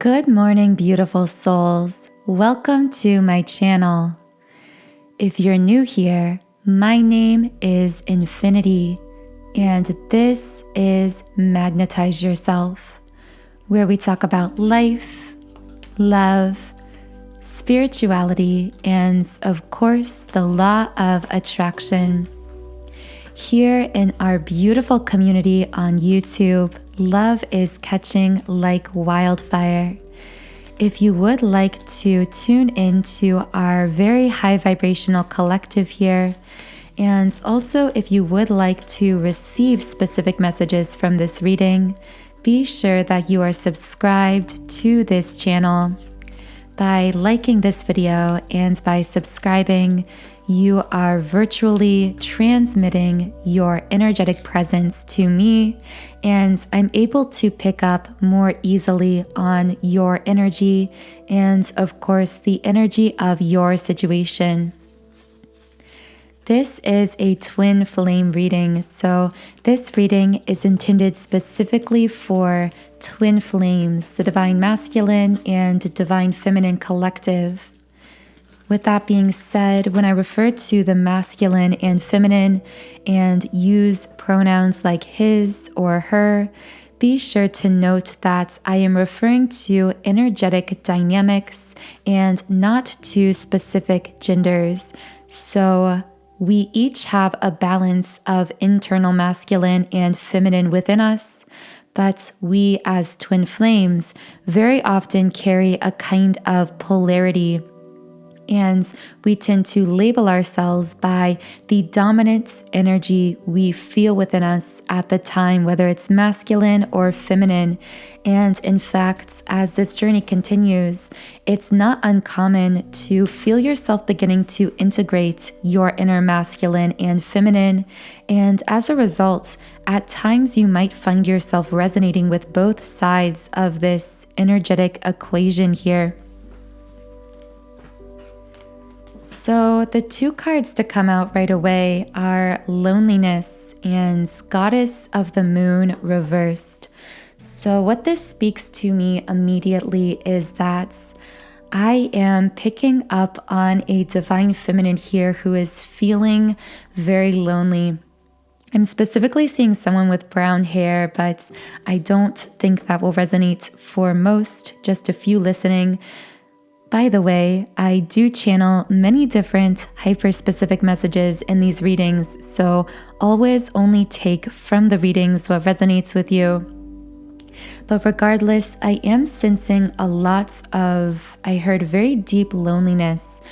Good morning, beautiful souls. Welcome to my channel. If you're new here, my name is Infinity, and this is Magnetize Yourself, where we talk about life, love, spirituality, and of course, the law of attraction. Here in our beautiful community on YouTube, love is catching like wildfire. If you would like to tune into our very high vibrational collective here, and also if you would like to receive specific messages from this reading, be sure that you are subscribed to this channel. By liking this video and by subscribing, you are virtually transmitting your energetic presence to me, and I'm able to pick up more easily on your energy and, of course, the energy of your situation. This is a twin flame reading, so this reading is intended specifically for twin flames, the divine masculine and divine feminine collective. With that being said, when I refer to the masculine and feminine and use pronouns like his or her, be sure to note that I am referring to energetic dynamics and not to specific genders. So we each have a balance of internal masculine and feminine within us, but we as twin flames very often carry a kind of polarity, and we tend to label ourselves by the dominant energy we feel within us at the time, whether it's masculine or feminine. And in fact, as this journey continues, it's not uncommon to feel yourself beginning to integrate your inner masculine and feminine. And as a result, at times you might find yourself resonating with both sides of this energetic equation here. So the two cards to come out right away are Loneliness and Goddess of the Moon reversed. So what this speaks to me immediately is that I am picking up on a divine feminine here who is feeling very lonely. I'm specifically seeing someone with brown hair, but I don't think that will resonate for most, just a few listening. By the way, I do channel many different hyper-specific messages in these readings, so always only take from the readings what resonates with you. But regardless, I am sensing a lot of, I heard very deep loneliness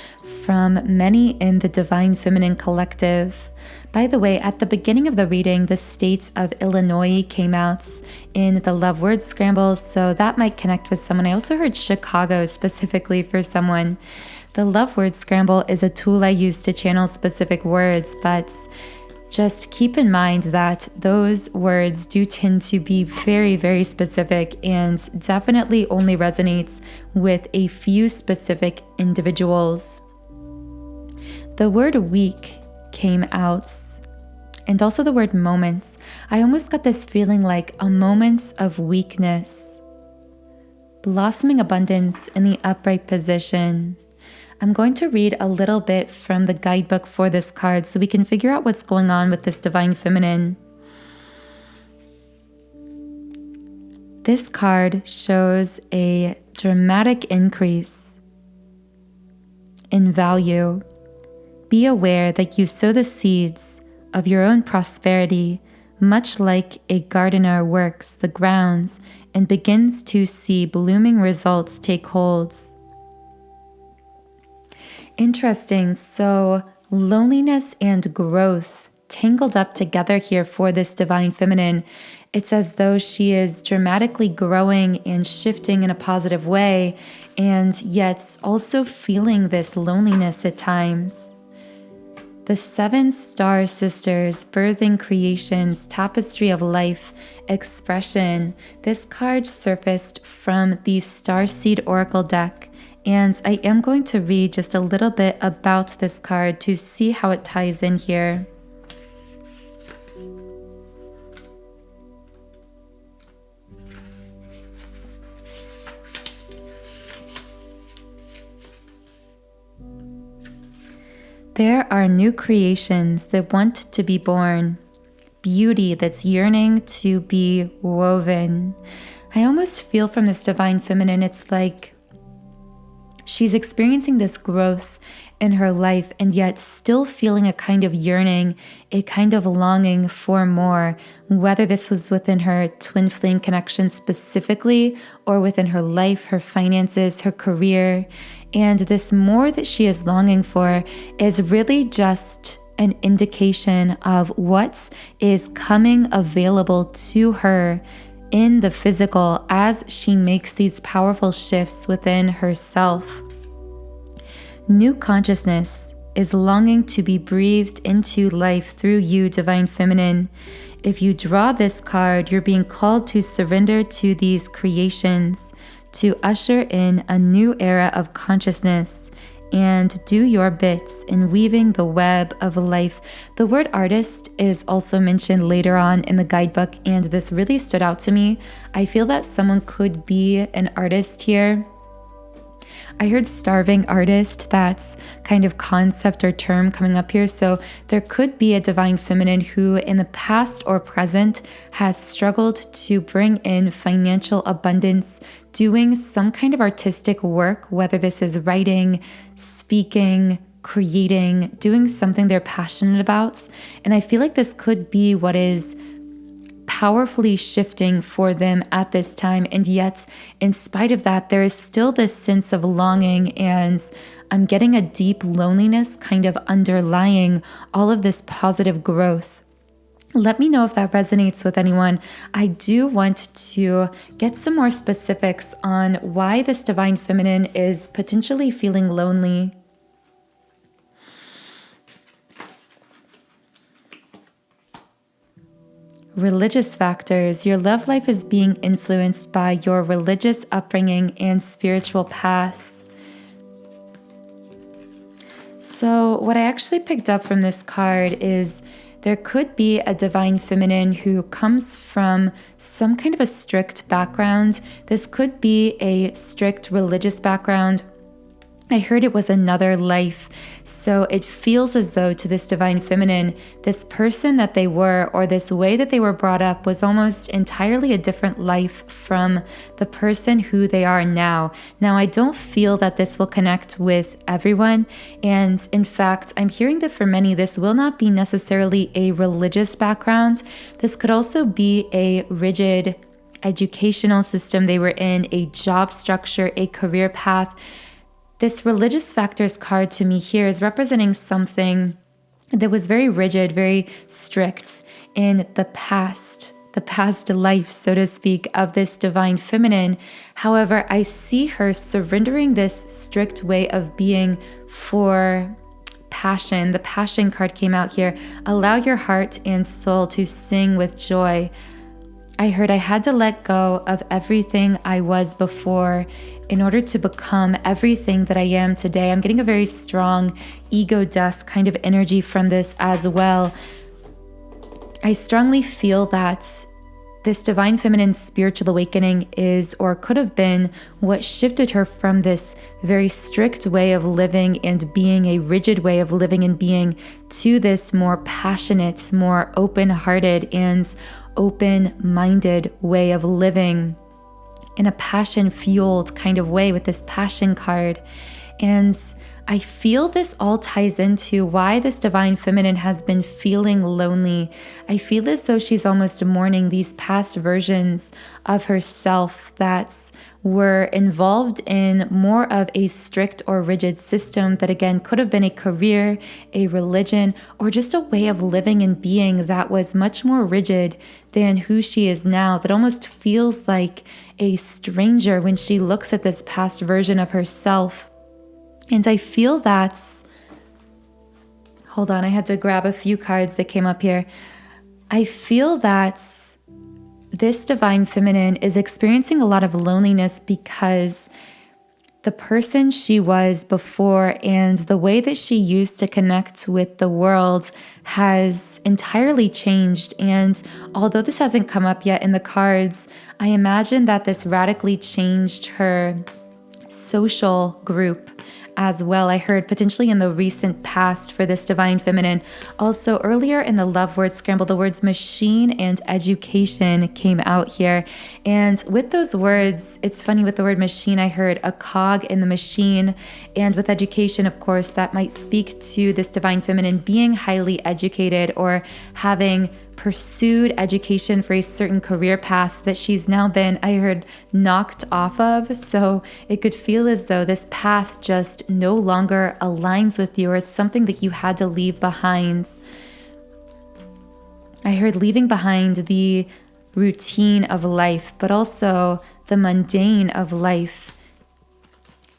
from many in the Divine Feminine Collective. By the way, at the beginning of the reading, the state of Illinois came out in the love word scramble, so that might connect with someone. I also heard Chicago specifically for someone. The love word scramble is a tool I use to channel specific words, but just keep in mind that those words do tend to be very, very specific and definitely only resonates with a few specific individuals. The word weak came out, and also the word moments. I almost got this feeling like a moment of weakness. Blossoming abundance in the upright position. I'm going to read a little bit from the guidebook for this card so we can figure out what's going on with this divine feminine. This card shows a dramatic increase in value. Be aware that you sow the seeds of your own prosperity, much like a gardener works the grounds and begins to see blooming results take hold. Interesting. So loneliness and growth tangled up together here for this divine feminine. It's as though she is dramatically growing and shifting in a positive way, and yet also feeling this loneliness at times. The 7 star sisters, birthing creations, tapestry of life, expression. This card surfaced from the Starseed Oracle deck, and I am going to read just a little bit about this card to see how it ties in here. There are new creations that want to be born, beauty that's yearning to be woven. I almost feel from this divine feminine, it's like she's experiencing this growth in her life and yet still feeling a kind of yearning, a kind of longing for more, whether this was within her twin flame connection specifically or within her life, her finances, her career. And this more that she is longing for is really just an indication of what is coming available to her in the physical as she makes these powerful shifts within herself. New consciousness is longing to be breathed into life through you, Divine Feminine. If you draw this card, you're being called to surrender to these creations, to usher in a new era of consciousness, and do your bits in weaving the web of life. The word artist is also mentioned later on in the guidebook, and this really stood out to me. I feel that someone could be an artist here. I heard starving artist, that's kind of concept or term coming up here. So there could be a divine feminine who in the past or present has struggled to bring in financial abundance, doing some kind of artistic work, whether this is writing, speaking, creating, doing something they're passionate about. And I feel like this could be what is powerfully shifting for them at this time. And yet, in spite of that, there is still this sense of longing, and I'm getting a deep loneliness kind of underlying all of this positive growth. Let me know if that resonates with anyone. I do want to get some more specifics on why this divine feminine is potentially feeling lonely. Religious factors. Your love life is being influenced by your religious upbringing and spiritual path. So what I actually picked up from this card is there could be a divine feminine who comes from some kind of a strict background. This could be a strict religious background. I heard it was another life. So it feels as though to this divine feminine, this person that they were, or this way that they were brought up, was almost entirely a different life from the person who they are now. Now, I don't feel that this will connect with everyone. And in fact, I'm hearing that for many, this will not be necessarily a religious background. This could also be a rigid educational system they were in, a job structure, a career path. This religious factors card to me here is representing something that was very rigid, very strict in the past life, so to speak, of this divine feminine. However, I see her surrendering this strict way of being for passion. The passion card came out here. Allow your heart and soul to sing with joy. I heard I had to let go of everything I was before in order to become everything that I am today. I'm getting a very strong ego death kind of energy from this as well. I strongly feel that this divine feminine spiritual awakening is, or could have been, what shifted her from this very strict way of living and being, a rigid way of living and being, to this more passionate, more open-hearted and open-minded way of living in a passion-fueled kind of way with this passion card. And I feel this all ties into why this divine feminine has been feeling lonely. I feel as though she's almost mourning these past versions of herself that were involved in more of a strict or rigid system that, again, could have been a career, a religion, or just a way of living and being that was much more rigid than who she is now, that almost feels like a stranger when she looks at this past version of herself. And I feel that's, hold on, I had to grab a few cards that came up here. I feel that this divine feminine is experiencing a lot of loneliness because the person she was before and the way that she used to connect with the world has entirely changed. And although this hasn't come up yet in the cards, I imagine that this radically changed her social group as well. I heard potentially in the recent past for this divine feminine. Also earlier in the love word scramble, the words machine and education came out here. And with those words, it's funny, with the word machine, I heard a cog in the machine. And with education, of course, that might speak to this divine feminine being highly educated or having pursued education for a certain career path that she's now been, I heard, knocked off of. So it could feel as though this path just no longer aligns with you, or it's something that you had to leave behind. I heard leaving behind the routine of life, but also the mundane of life.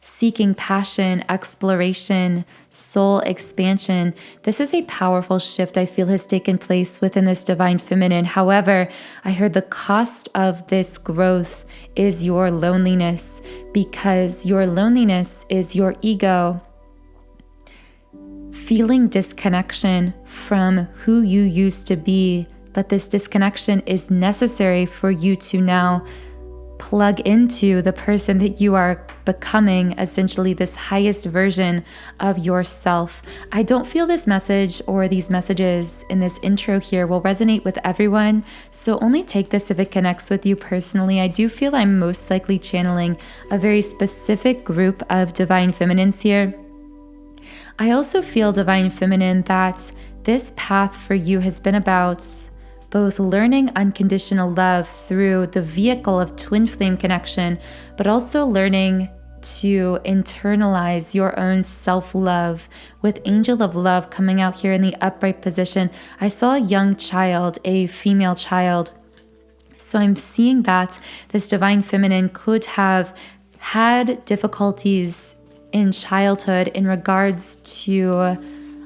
Seeking passion, exploration, soul expansion. This is a powerful shift I feel has taken place within this divine feminine. However, I heard the cost of this growth is your loneliness, because your loneliness is your ego feeling disconnection from who you used to be. But this disconnection is necessary for you to now plug into the person that you are becoming, essentially this highest version of yourself. I don't feel this message or these messages in this intro here will resonate with everyone, so only take this if it connects with you personally. I do feel I'm most likely channeling a very specific group of divine feminines here. I also feel, divine feminine, that this path for you has been about both learning unconditional love through the vehicle of twin flame connection, but also learning to internalize your own self-love, with angel of love coming out here in the upright position. I saw a young child, a female child. So I'm seeing that this divine feminine could have had difficulties in childhood in regards to,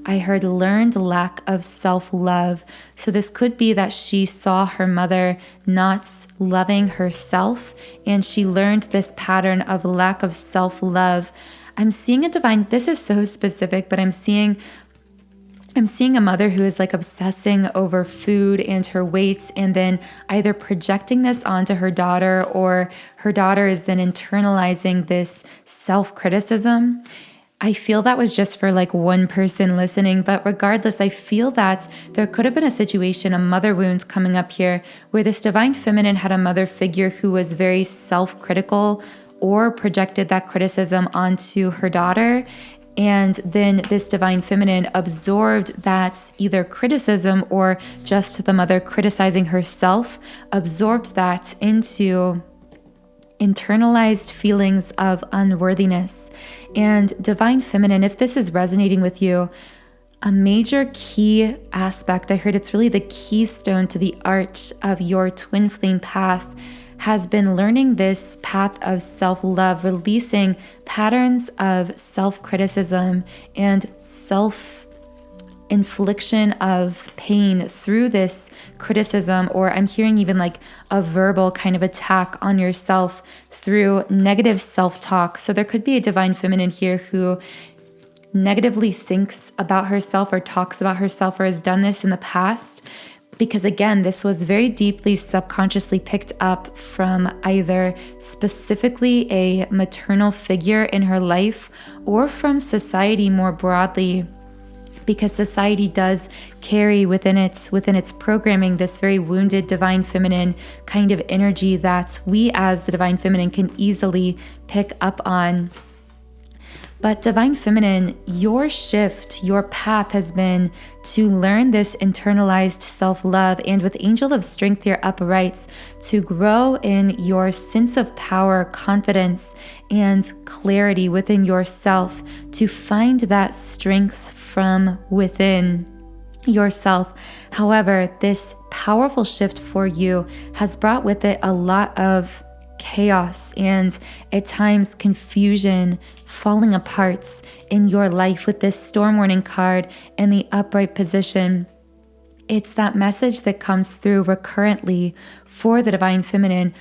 I heard, learned lack of self-love. So this could be that she saw her mother not loving herself, and she learned this pattern of lack of self-love. I'm seeing a divine, this is so specific, but I'm seeing a mother who is like obsessing over food and her weight, and then either projecting this onto her daughter, or her daughter is then internalizing this self-criticism. I feel that was just for like one person listening, but regardless, I feel that there could have been a situation, a mother wound coming up here, where this divine feminine had a mother figure who was very self-critical or projected that criticism onto her daughter. And then this divine feminine absorbed that either criticism or just the mother criticizing herself, absorbed that into internalized feelings of unworthiness. And divine feminine, if this is resonating with you, a major key aspect, I heard it's really the keystone to the arch of your twin flame path, has been learning this path of self-love, releasing patterns of self-criticism and self-infliction of pain through this criticism, or I'm hearing even like a verbal kind of attack on yourself through negative self-talk. So there could be a divine feminine here who negatively thinks about herself or talks about herself, or has done this in the past. Because again, this was very deeply subconsciously picked up from either specifically a maternal figure in her life, or from society more broadly, because society does carry within its programming this very wounded divine feminine kind of energy that we as the divine feminine can easily pick up on. But divine feminine, your shift, your path has been to learn this internalized self-love, and with angel of strength here uprights, to grow in your sense of power, confidence, and clarity within yourself, to find that strength from within yourself. However, this powerful shift for you has brought with it a lot of chaos and at times confusion, falling apart in your life. With this storm warning card in the upright position, it's that message that comes through recurrently for the divine feminine,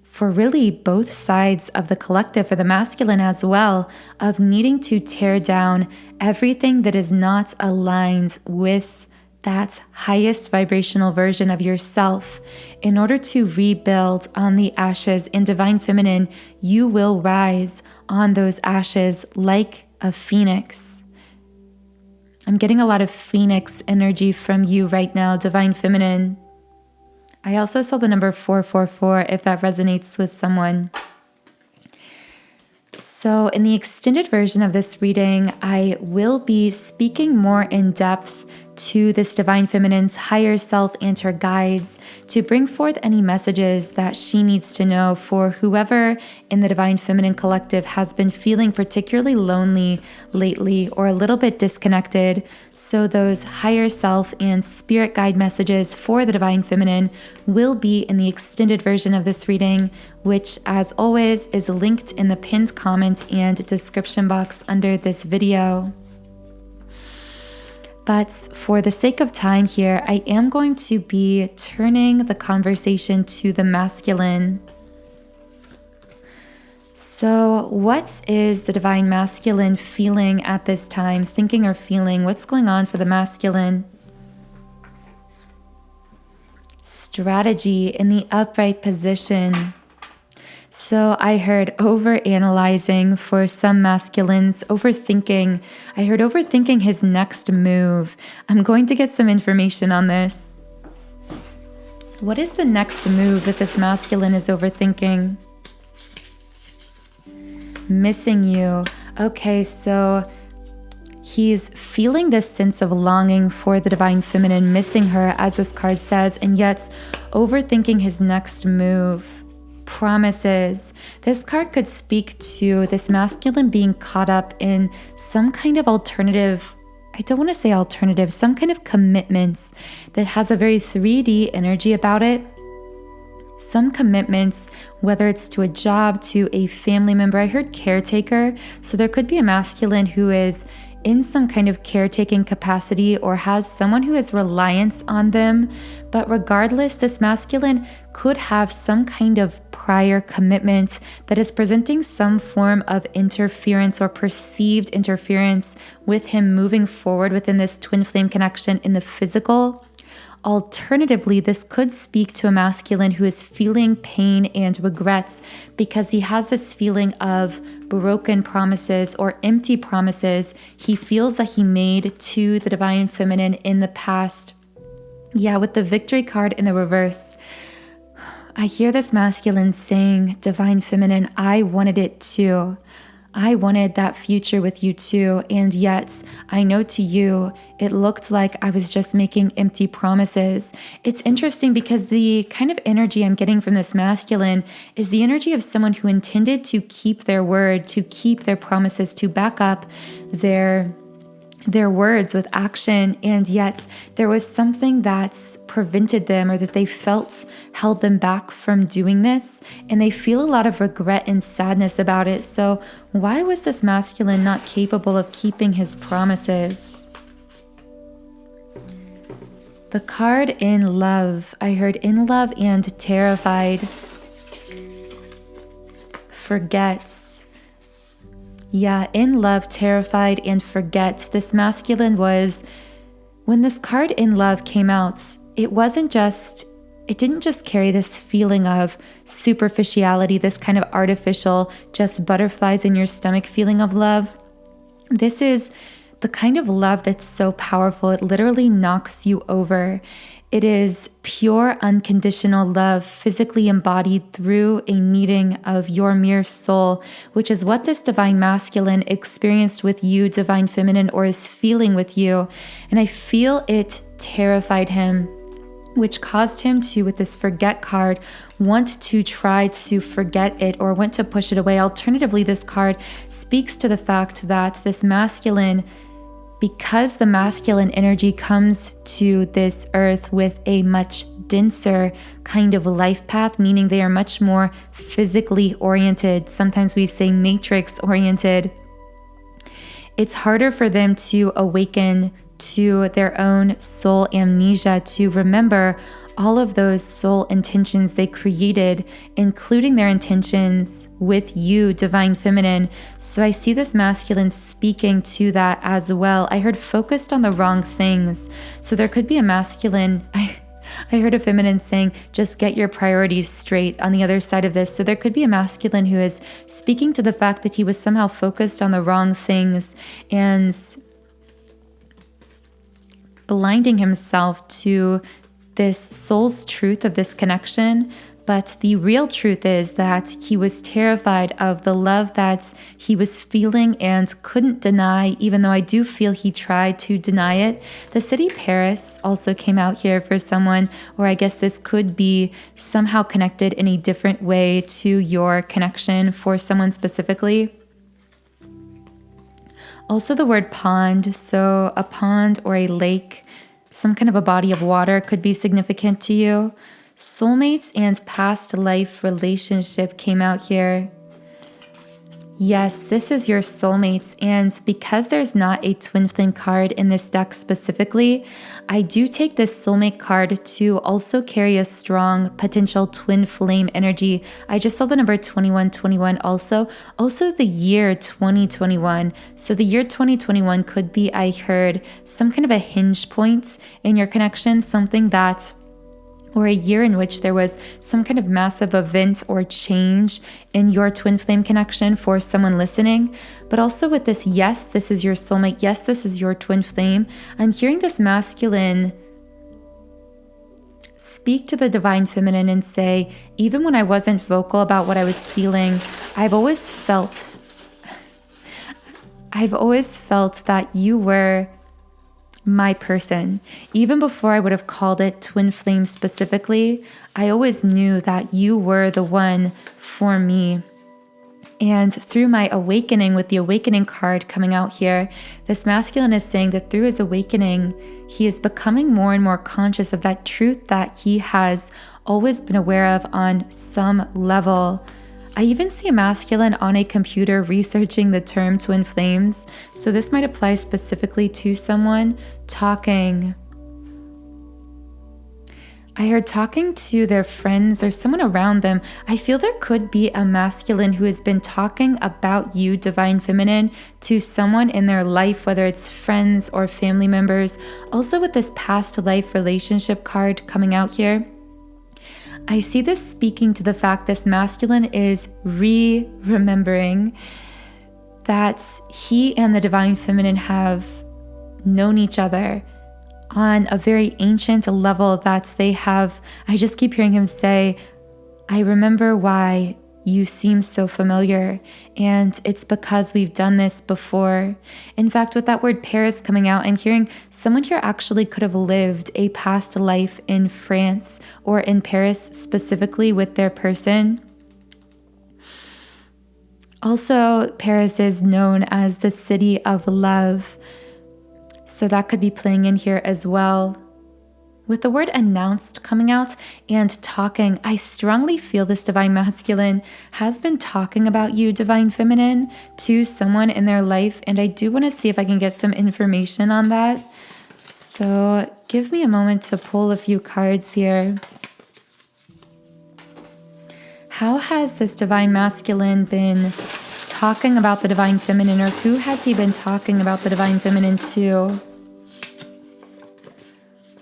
for really both sides of the collective, for the masculine as well, of needing to tear down everything that is not aligned with that highest vibrational version of yourself in order to rebuild on the ashes. In divine feminine, you will rise on those ashes like of Phoenix. I'm getting a lot of Phoenix energy from you right now, Divine Feminine. I also saw the number 444 if that resonates with someone. So in the extended version of this reading, I will be speaking more in depth to this Divine Feminine's higher self and her guides to bring forth any messages that she needs to know for whoever in the Divine Feminine collective has been feeling particularly lonely lately or a little bit disconnected. So those higher self and spirit guide messages for the Divine Feminine will be in the extended version of this reading, which as always is linked in the pinned comment and description box under this video. But for the sake of time here, I am going to be turning the conversation to the masculine. So what is the Divine Masculine feeling at this time, thinking or feeling? What's going on for the masculine? Strategy in the upright position. So I heard overanalyzing for some masculines, overthinking. I heard overthinking his next move. I'm going to get some information on this. What is the next move that this masculine is overthinking? Missing you. Okay, so he's feeling this sense of longing for the Divine Feminine, missing her, as this card says, and yet overthinking his next move. Promises. This card could speak to this masculine being caught up in some kind of alternative, I don't want to say alternative, some kind of commitments that has a very 3D energy about it. Some commitments, whether it's to a job, to a family member. I heard caretaker. So there could be a masculine who is in some kind of caretaking capacity or has someone who is reliant on them. But regardless, this masculine could have some kind of prior commitment that is presenting some form of interference or perceived interference with him moving forward within this twin flame connection in the physical. Alternatively, this could speak to a masculine who is feeling pain and regrets because he has this feeling of broken promises or empty promises he feels that he made to the Divine Feminine in the past. Yeah, with the Victory card in the reverse, I hear this masculine saying, Divine Feminine, I wanted it too. I wanted that future with you too, and yet I know to you, it looked like I was just making empty promises. It's interesting because the kind of energy I'm getting from this masculine is the energy of someone who intended to keep their word, to keep their promises, to back up their words with action, and yet there was something that's prevented them or that they felt held them back from doing this, and they feel a lot of regret and sadness about it. So why was this masculine not capable of keeping his promises? The card in love. I heard in love and terrified. Forgets. Yeah, in love, terrified, and forget. This masculine was, when this card in love came out, it didn't just carry this feeling of superficiality, this kind of artificial, just butterflies in your stomach feeling of love. This is the kind of love that's so powerful, it literally knocks you over. It is pure, unconditional love, physically embodied through a meeting of your mere soul, which is what this Divine Masculine experienced with you, Divine Feminine, or is feeling with you. And I feel it terrified him, which caused him to, with this forget card, want to try to forget it or want to push it away. Alternatively, this card speaks to the fact that this masculine, because the masculine energy comes to this earth with a much denser kind of life path, meaning they are much more physically oriented. Sometimes we say matrix oriented. It's harder for them to awaken to their own soul amnesia, to remember all of those soul intentions they created, including their intentions with you, Divine Feminine. So I see this masculine speaking to that as well. I heard focused on the wrong things. So there could be a masculine, I heard a feminine saying, just get your priorities straight on the other side of this. So there could be a masculine who is speaking to the fact that he was somehow focused on the wrong things and blinding himself to this soul's truth of this connection. But the real truth is that he was terrified of the love that he was feeling and couldn't deny, even though I do feel he tried to deny it. The city Paris also came out here for someone, or I guess this could be somehow connected in a different way to your connection for someone specifically. Also the word pond, so a pond or a lake, some kind of a body of water could be significant to you. Soulmates and past life relationship came out here. Yes, this is your soulmates, and because there's not a twin flame card in this deck specifically, I do take this soulmate card to also carry a strong potential twin flame energy. I just saw the number 2121 also the year 2021. So the year 2021 could be, I heard, some kind of a hinge point in your connection, something that or a year in which there was some kind of massive event or change in your twin flame connection for someone listening. But also with this, yes, this is your soulmate. Yes, this is your twin flame. I'm hearing this masculine speak to the divine feminine and say, even when I wasn't vocal about what I was feeling, I've always felt that you were my person. Even before I would have called it twin flame specifically, I always knew that you were the one for me. And through my awakening, with the awakening card coming out here, this masculine is saying that through his awakening, he is becoming more and more conscious of that truth that he has always been aware of on some level. I even see a masculine on a computer researching the term twin flames. So this might apply specifically to someone talking. I heard talking to their friends or someone around them. I feel there could be a masculine who has been talking about you, divine feminine, to someone in their life, whether it's friends or family members. Also with this past life relationship card coming out here, I see this speaking to the fact this masculine is remembering that he and the divine feminine have known each other on a very ancient level that they have. I just keep hearing him say, I remember why you seem so familiar, and it's because we've done this before. In fact, with that word Paris coming out, I'm hearing someone here actually could have lived a past life in France or in Paris specifically with their person. Also, Paris is known as the city of love, so that could be playing in here as well. With the word announced coming out and talking, I strongly feel this divine masculine has been talking about you, divine feminine, to someone in their life. And I do want to see if I can get some information on that. So give me a moment to pull a few cards here. How has this divine masculine been talking about the divine feminine, or who has he been talking about the divine feminine to?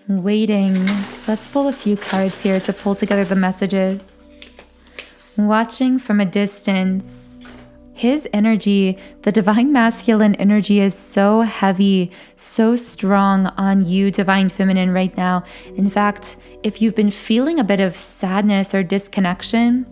Waiting. Let's pull a few cards here to pull together the messages. Watching from a distance. His energy, the divine masculine energy, is so heavy, so strong on you, divine feminine, right now. In fact, if you've been feeling a bit of sadness or disconnection,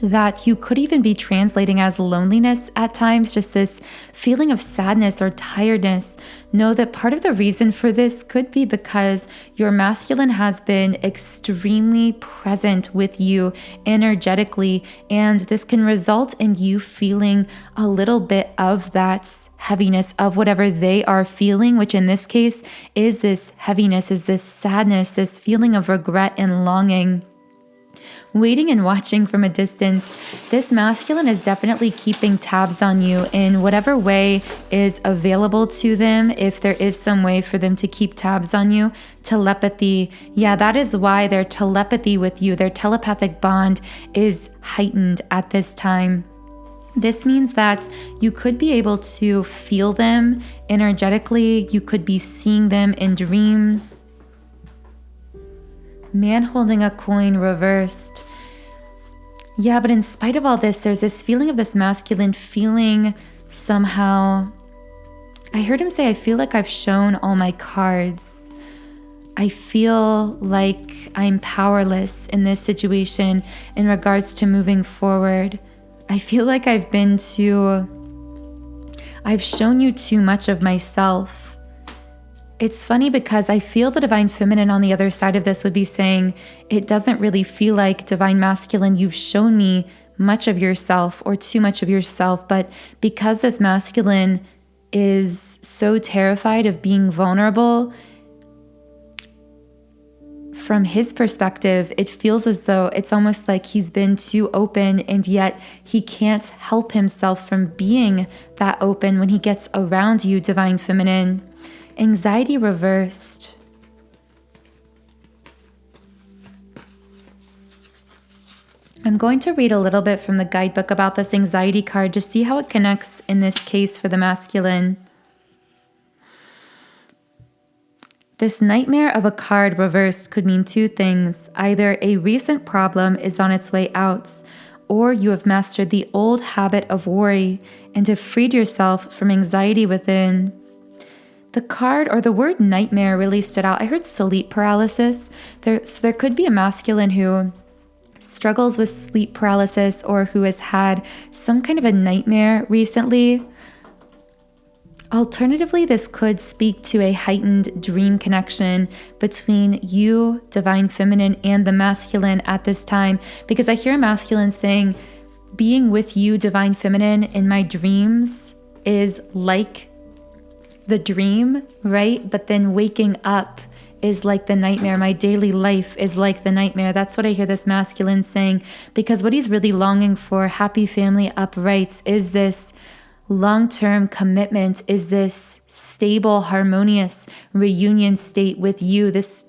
that you could even be translating as loneliness at times, just this feeling of sadness or tiredness, know that part of the reason for this could be because your masculine has been extremely present with you energetically, and this can result in you feeling a little bit of that heaviness of whatever they are feeling, which in this case is this heaviness, is this sadness, this feeling of regret and longing. Waiting and watching from a distance, this masculine is definitely keeping tabs on you in whatever way is available to them. If there is some way for them to keep tabs on you, telepathy. Yeah, that is why their telepathy with you, their telepathic bond is heightened at this time. This means that you could be able to feel them energetically. You could be seeing them in dreams. Man holding a coin reversed. Yeah, but in spite of all this, there's this feeling of this masculine feeling somehow. I heard him say, I feel like I've shown all my cards. I feel like I'm powerless in this situation in regards to moving forward. I feel like I've shown you too much of myself. It's funny because I feel the divine feminine on the other side of this would be saying, it doesn't really feel like divine masculine. You've shown me much of yourself or too much of yourself. But because this masculine is so terrified of being vulnerable, from his perspective, it feels as though it's almost like he's been too open, and yet he can't help himself from being that open when he gets around you, divine feminine. Anxiety reversed. I'm going to read a little bit from the guidebook about this anxiety card to see how it connects in this case for the masculine. This nightmare of a card reversed could mean two things. Either a recent problem is on its way out, or you have mastered the old habit of worry and have freed yourself from anxiety within. The card or the word nightmare really stood out. I heard sleep paralysis. So there could be a masculine who struggles with sleep paralysis or who has had some kind of a nightmare recently. Alternatively, this could speak to a heightened dream connection between you, divine feminine, and the masculine at this time, because I hear a masculine saying, being with you, divine feminine, in my dreams is like the dream, right? But then waking up is like the nightmare. My daily life is like the nightmare. That's what I hear this masculine saying, because what he's really longing for, happy family uprights, is this long-term commitment, is this stable, harmonious reunion state with you, this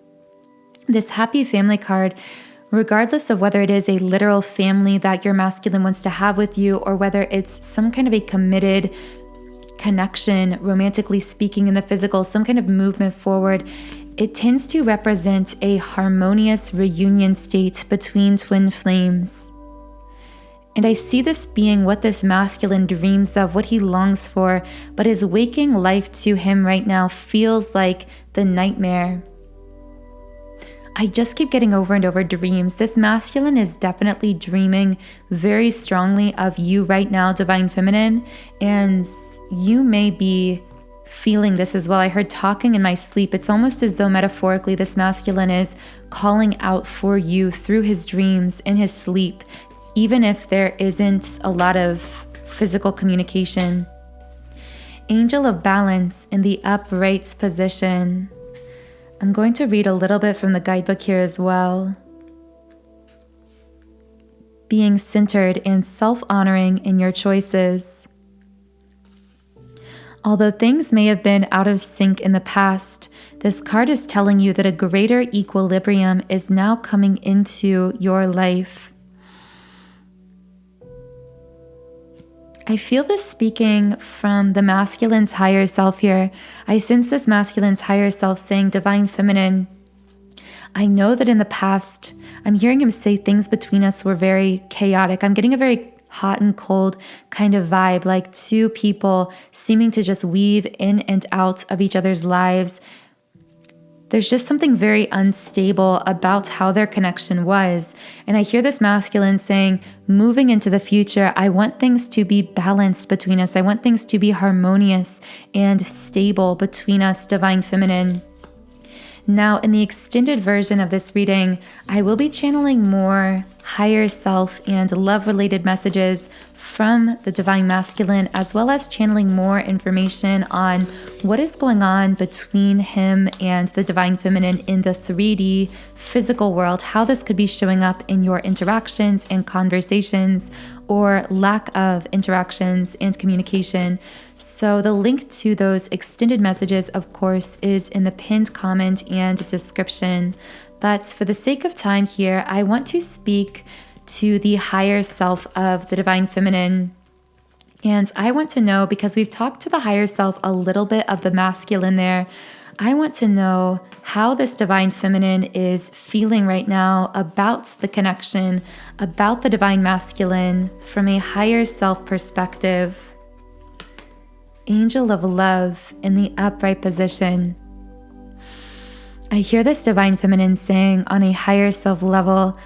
happy family card, regardless of whether it is a literal family that your masculine wants to have with you or whether it's some kind of a committed connection, romantically speaking, in the physical, some kind of movement forward. It tends to represent a harmonious reunion state between twin flames. And I see this being what this masculine dreams of, what he longs for, but his waking life to him right now feels like the nightmare. I just keep getting over and over dreams. This masculine is definitely dreaming very strongly of you right now, divine feminine, and you may be feeling this as well. I heard talking in my sleep. It's almost as though metaphorically this masculine is calling out for you through his dreams in his sleep, even if there isn't a lot of physical communication. Angel of balance in the upright position. I'm going to read a little bit from the guidebook here as well. Being centered and self-honoring in your choices. Although things may have been out of sync in the past, this card is telling you that a greater equilibrium is now coming into your life. I feel this speaking from the masculine's higher self here. I sense this masculine's higher self saying, divine feminine, I know that in the past, I'm hearing him say things between us were very chaotic. I'm getting a very hot and cold kind of vibe, like two people seeming to just weave in and out of each other's lives. There's just something very unstable about how their connection was. And I hear this masculine saying, moving into the future, I want things to be balanced between us. I want things to be harmonious and stable between us, divine feminine. Now, in the extended version of this reading, I will be channeling more higher self and love-related messages from the divine masculine, as well as channeling more information on what is going on between him and the divine feminine in the 3D physical world, how this could be showing up in your interactions and conversations, or lack of interactions and communication. So the link to those extended messages, of course, is in the pinned comment and description. But for the sake of time here, I want to speak to the higher self of the divine feminine. And I want to know, because we've talked to the higher self a little bit of the masculine there, I want to know how this divine feminine is feeling right now about the connection, about the divine masculine from a higher self perspective. Angel of love in the upright position. I hear this divine feminine saying on a higher self level,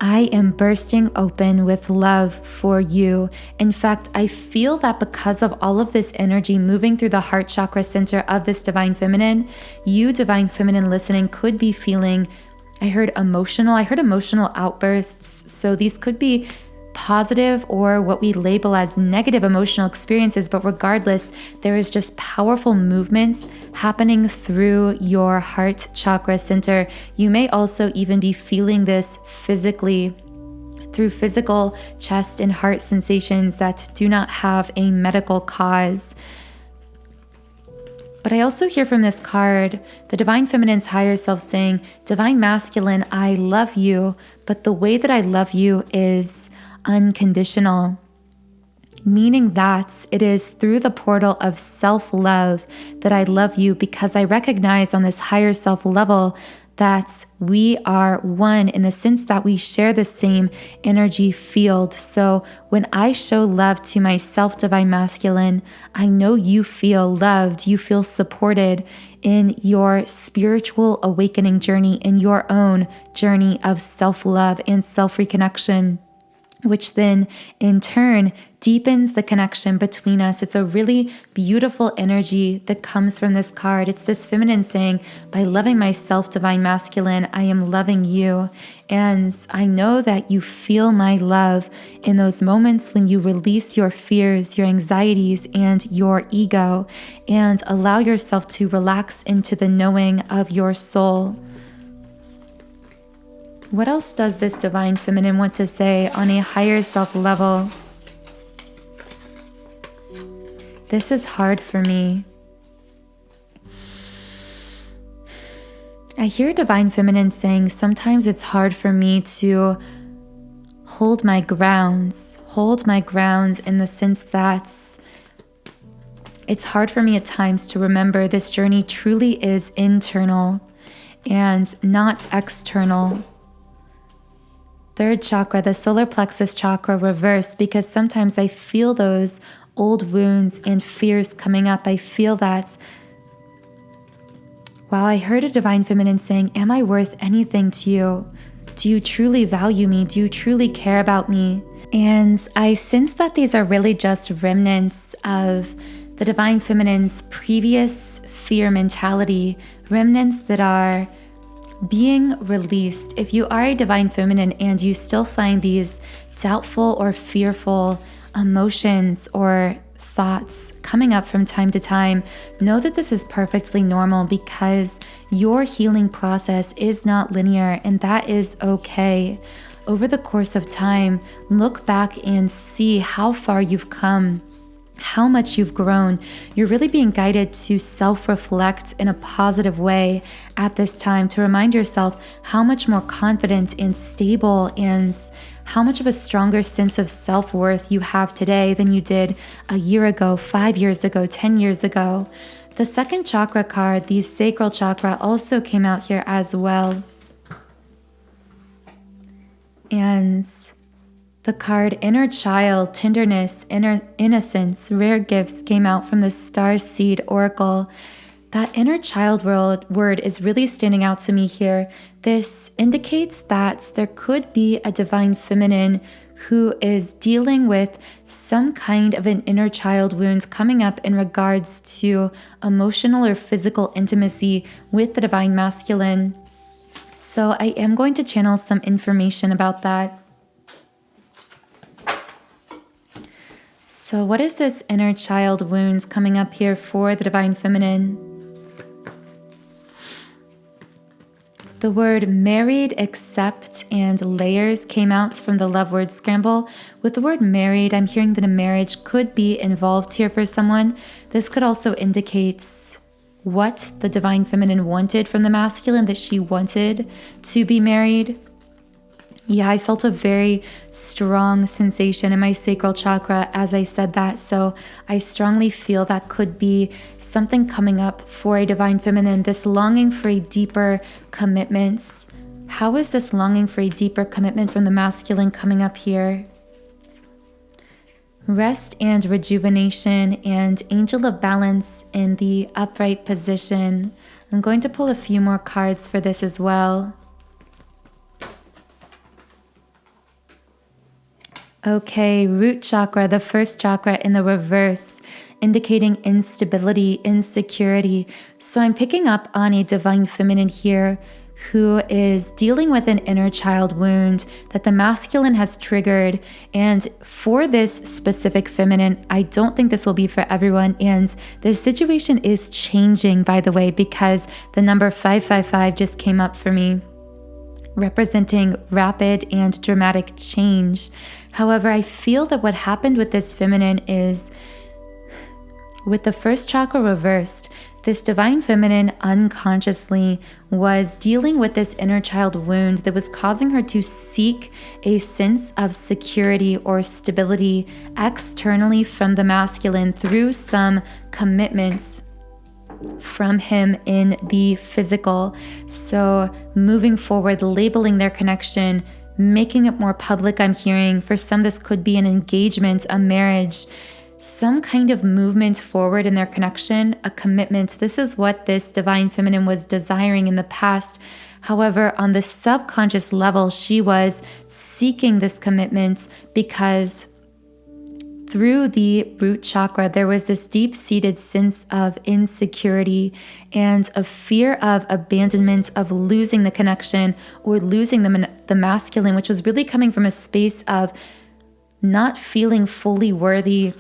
I am bursting open with love for you. In fact, I feel that because of all of this energy moving through the heart chakra center of this divine feminine, you divine feminine listening could be feeling, I heard emotional outbursts. So these could be positive or what we label as negative emotional experiences, but regardless, there is just powerful movements happening through your heart chakra center. You may also even be feeling this physically through physical chest and heart sensations that do not have a medical cause. But I also hear from this card, the Divine Feminine's higher self saying, Divine Masculine, I love you, but the way that I love you is unconditional, meaning that it is through the portal of self-love that I love you, because I recognize on this higher self level that we are one in the sense that we share the same energy field. So when I show love to myself, Divine Masculine, I know you feel loved, you feel supported in your spiritual awakening journey, in your own journey of self-love and self-reconnection, which then in turn deepens the connection between us. It's a really beautiful energy that comes from this card. It's this feminine saying, by loving myself, Divine Masculine, I am loving you. And I know that you feel my love in those moments when you release your fears, your anxieties, and your ego, and allow yourself to relax into the knowing of your soul. What else does this Divine Feminine want to say on a higher self level? This is hard for me. I hear Divine Feminine saying, sometimes it's hard for me to hold my grounds in the sense that it's hard for me at times to remember this journey truly is internal and not external. Third chakra, the solar plexus chakra reversed, because sometimes I feel those old wounds and fears coming up. I feel that, wow, I heard a Divine Feminine saying, am I worth anything to you? Do you truly value me? Do you truly care about me? And I sense that these are really just remnants of the Divine Feminine's previous fear mentality, remnants that are being released. If you are a Divine Feminine and you still find these doubtful or fearful emotions or thoughts coming up from time to time, know that this is perfectly normal, because your healing process is not linear, and that is okay. Over the course of time, look back and see how far you've come, how much you've grown. You're really being guided to self-reflect in a positive way at this time, to remind yourself how much more confident and stable and how much of a stronger sense of self-worth you have today than you did a year ago, 5 years ago, 10 years ago. The second chakra card, the sacral chakra, also came out here as well. And the card inner child, tenderness, inner innocence, rare gifts came out from the star seed oracle. That inner child word is really standing out to me here. This indicates that there could be a Divine Feminine who is dealing with some kind of an inner child wound coming up in regards to emotional or physical intimacy with the Divine Masculine. So I am going to channel some information about that. So what is this inner child wounds coming up here for the Divine Feminine? The word married, accept, and layers came out from the love word scramble. With the word married, I'm hearing that a marriage could be involved here for someone. This could also indicate what the Divine Feminine wanted from the masculine, that she wanted to be married. Yeah, I felt a very strong sensation in my sacral chakra as I said that. So I strongly feel that could be something coming up for a divine feminine, this longing for a deeper commitment. How is this longing for a deeper commitment from the masculine coming up here? Rest and rejuvenation and angel of balance in the upright position. I'm going to pull a few more cards for this as well. Okay, root chakra, the first chakra in the reverse, indicating instability, insecurity. So I'm picking up on a divine feminine here who is dealing with an inner child wound that the masculine has triggered. And for this specific feminine, I don't think this will be for everyone. And this situation is changing, by the way, because the number 555 just came up for me, representing rapid and dramatic change. However, I feel that what happened with this feminine is, with the first chakra reversed, this divine feminine unconsciously was dealing with this inner child wound that was causing her to seek a sense of security or stability externally from the masculine through some commitments from him in the physical. So moving forward, labeling their connection, making it more public. I'm hearing for some this could be an engagement, a marriage, some kind of movement forward in their connection, a commitment. This is what this divine feminine was desiring in the past. However, on the subconscious level, she was seeking this commitment because through the root chakra, there was this deep-seated sense of insecurity and a fear of abandonment, of losing the connection or losing the masculine, which was really coming from a space of not feeling fully worthy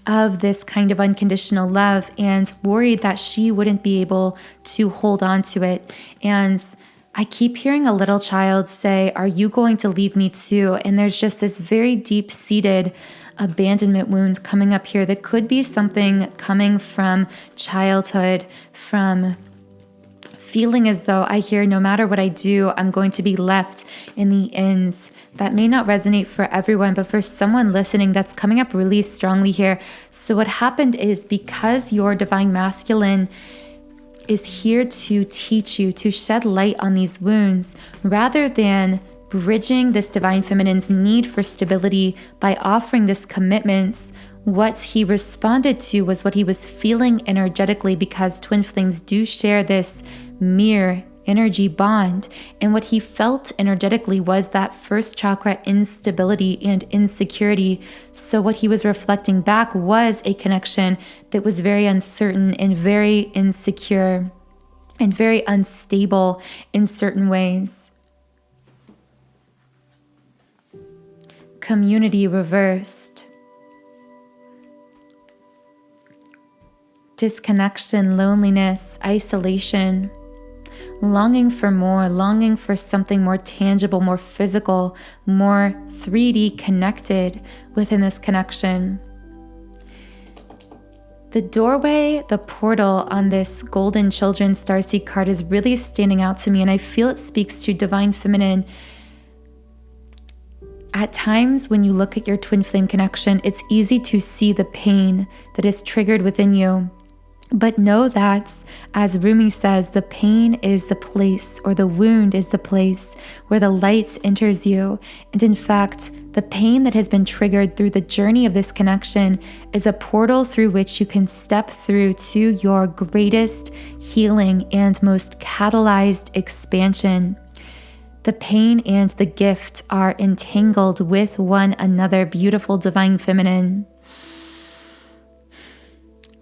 of this kind of unconditional love and worried that she wouldn't be able to hold on to it. And I keep hearing a little child say, "Are you going to leave me too?" And there's just this very deep-seated abandonment wound coming up here that could be something coming from childhood, from feeling as though I hear no matter what I do, I'm going to be left in the ends. That may not resonate for everyone, but for someone listening, that's coming up really strongly here. So what happened is, because your divine masculine is here to teach you, to shed light on these wounds, rather than bridging this divine feminine's need for stability by offering this commitment, what he responded to was what he was feeling energetically, because twin flames do share this mirror energy bond. And what he felt energetically was that first chakra instability and insecurity. So what he was reflecting back was a connection that was very uncertain and very insecure and very unstable in certain ways. Community reversed. Disconnection, loneliness, isolation, longing for more, longing for something more tangible, more physical, more 3D connected within this connection. The doorway, the portal on this golden children's starseed card is really standing out to me, and I feel it speaks to divine feminine. At times when you look at your twin flame connection, it's easy to see the pain that is triggered within you. But know that, as Rumi says, the pain is the place, or the wound is the place where the light enters you. And in fact, the pain that has been triggered through the journey of this connection is a portal through which you can step through to your greatest healing and most catalyzed expansion. The pain and the gift are entangled with one another, beautiful divine feminine.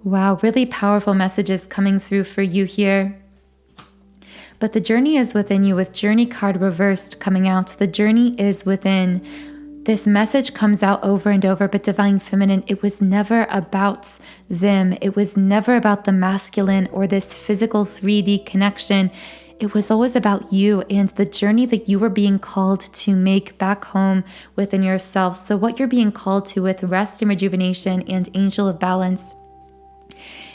Wow, really powerful messages coming through for you here. But the journey is within you, with journey card reversed coming out. The journey is within. This message comes out over and over, but divine feminine, it was never about them. It was never about the masculine or this physical 3D connection. It was always about you and the journey that you were being called to make back home within yourself. So what you're being called to with rest and rejuvenation and angel of balance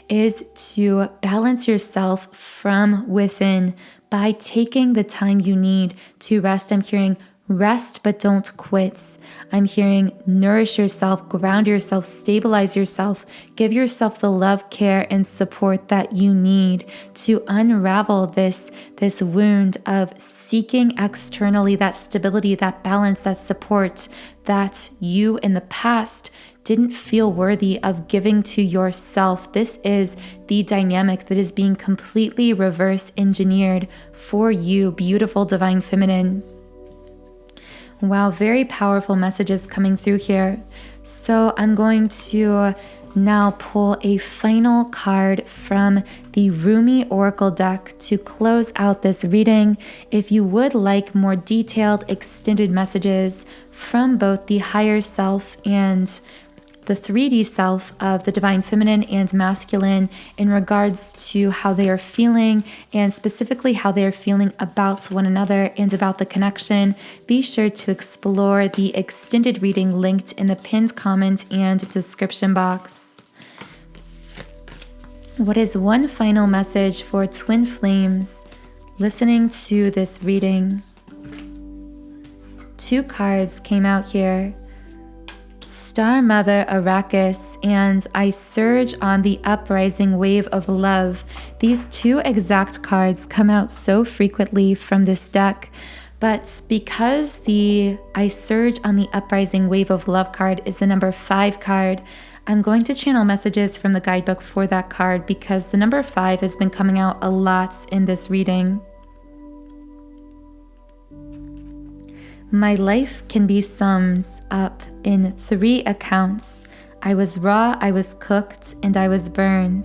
is to balance yourself from within by taking the time you need to rest. I'm hearing Rest, but don't quit. I'm hearing nourish yourself, ground yourself, stabilize yourself, give yourself the love, care, and support that you need to unravel this wound of seeking externally that stability, that balance, that support that you in the past didn't feel worthy of giving to yourself. This is the dynamic that is being completely reverse engineered for you, beautiful divine feminine. Wow, very powerful messages coming through here. So I'm going to now pull a final card from the Rumi Oracle deck to close out this reading. If you would like more detailed, extended messages from both the higher self and the 3D self of the divine feminine and masculine in regards to how they are feeling and specifically how they are feeling about one another and about the connection, be sure to explore the extended reading linked in the pinned comment and description box. What is one final message for twin flames listening to this reading? 2 cards came out here. Star Mother Arrakis and I Surge on the Uprising Wave of Love. These 2 exact cards come out so frequently from this deck, but because the I Surge on the Uprising Wave of Love card is the number 5 card, I'm going to channel messages from the guidebook for that card because the number 5 has been coming out a lot in this reading. My life can be summed up in 3 accounts. I was raw, I was cooked, and I was burned.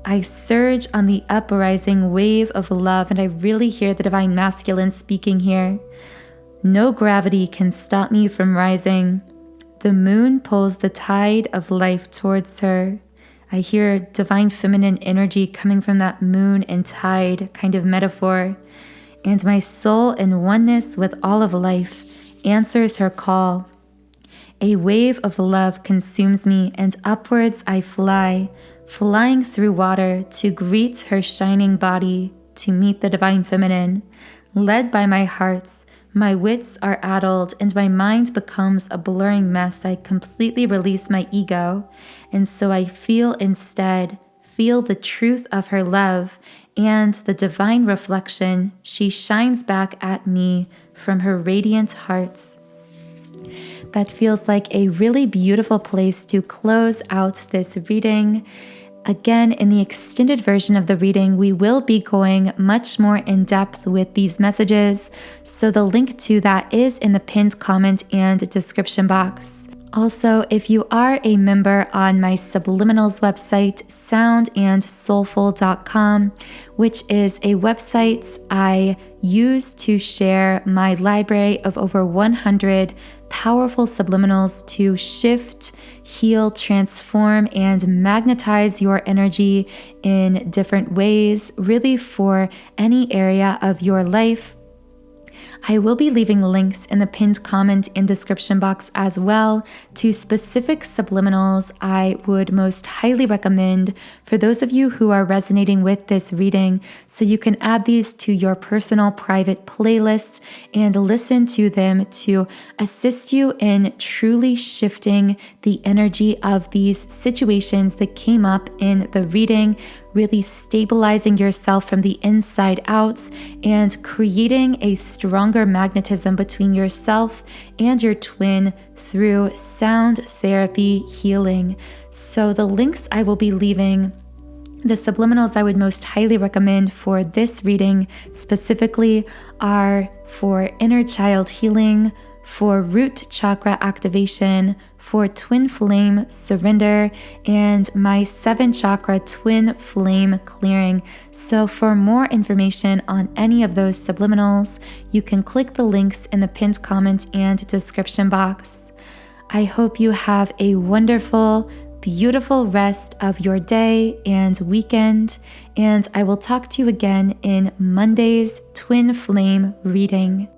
I surge on the uprising wave of love, and I really hear the divine masculine speaking here. No gravity can stop me from rising. The moon pulls the tide of life towards her. I hear divine feminine energy coming from that moon and tide kind of metaphor. And my soul in oneness with all of life answers her call. A wave of love consumes me, and upwards I fly, flying through water to greet her shining body, to meet the divine feminine. Led by my heart, my wits are addled, and my mind becomes a blurring mess. I completely release my ego, and so I feel the truth of her love and the divine reflection she shines back at me from her radiant heart. That feels like a really beautiful place to close out this reading. Again, in the extended version of the reading, we will be going much more in depth with these messages, so the link to that is in the pinned comment and description box. Also, if you are a member on my subliminals website, soundandsoulful.com, which is a website I use to share my library of over 100 powerful subliminals to shift, heal, transform, and magnetize your energy in different ways, really for any area of your life. I will be leaving links in the pinned comment and description box as well to specific subliminals I would most highly recommend for those of you who are resonating with this reading, so you can add these to your personal private playlist and listen to them to assist you in truly shifting the energy of these situations that came up in the reading, really stabilizing yourself from the inside out and creating a stronger magnetism between yourself and your twin through sound therapy healing. So the links I will be leaving, the subliminals I would most highly recommend for this reading specifically are for inner child healing, for root chakra activation, for twin flame surrender, and my 7 chakra twin flame clearing. So for more information on any of those subliminals, you can click the links in the pinned comment and description box. I hope you have a wonderful, beautiful rest of your day and weekend, and I will talk to you again in Monday's twin flame reading.